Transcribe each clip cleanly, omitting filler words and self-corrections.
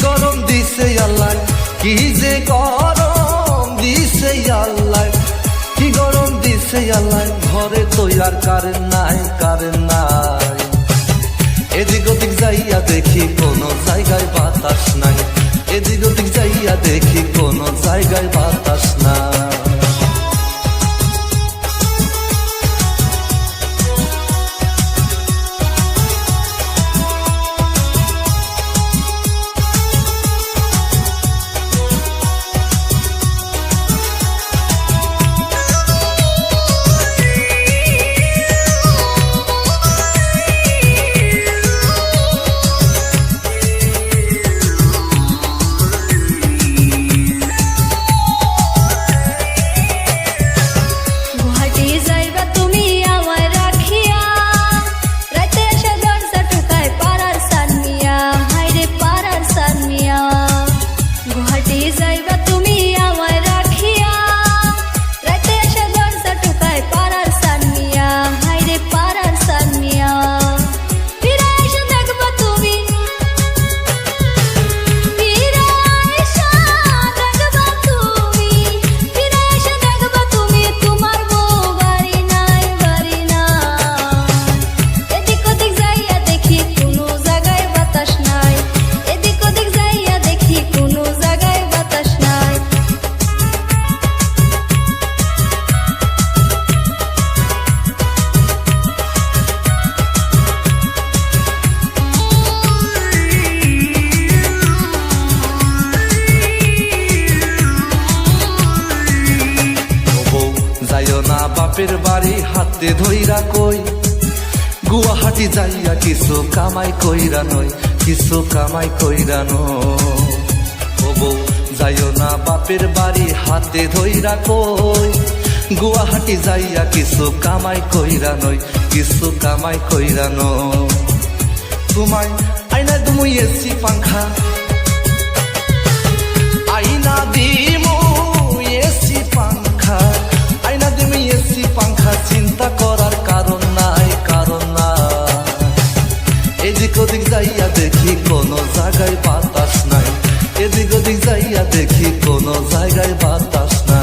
গরম দিছে আল্লাহ, কি যে গরম দিছে আল্লাহ, কি গরম দিছে আল্লাহ। ঘরে তো আর কারেন্ট নাই, কারেন্ট নাই। এদিক ওদিক যাইয়া দেখি কোনো জায়গায় বাতাস নাই, এদিক ওদিক যাইয়া দেখি কোনো জায়গায় বাতাস নাই। বাপের বাড়ি হাতে ধইরা কই, গুয়াহাটি যাইয়া কিছু কামাই কইরা নই, কিছু কামাই কইরা নই। ও বউ যাইও না বাপের বাড়ি হাতে ধইরা কই, গুয়াহাটি যাইয়া কিছু কামাই কইরা নই, কিছু কামাই কইরা নই। তোমায় আইনা তুমি এসি পাংখা, আইনা দিমু এসি পাংখা, আইনা দিমু এসি পাংখা। চিন্তা করার কারণ নাই, কারণ নাই। এদিক ওদিক যাইয়া দেখি কোনো জায়গায় বাতাস নাই, এদিক ওদিক যাইয়া দেখি কোনো জায়গায় বাতাস নাই।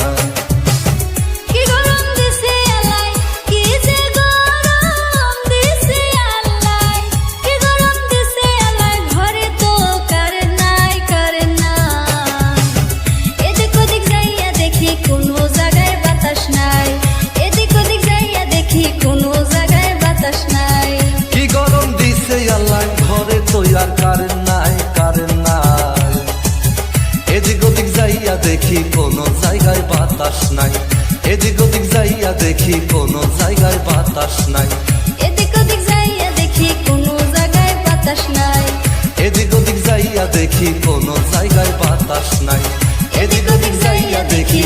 আর কারেন্ট নাই, কারেন্ট নাই। এদিক ওদিক যাইয়া দেখি কোনো জায়গায় বাতাস নাই, এদিক ওদিক যাইয়া দেখি কোনো জায়গায় বাতাস নাই, এদিক ওদিক যাইয়া দেখি কোনো জায়গায় বাতাস নাই, এদিক ওদিক যাইয়া দেখি কোনো জায়গায় বাতাস নাই, এদিক ওদিক যাইয়া দেখি।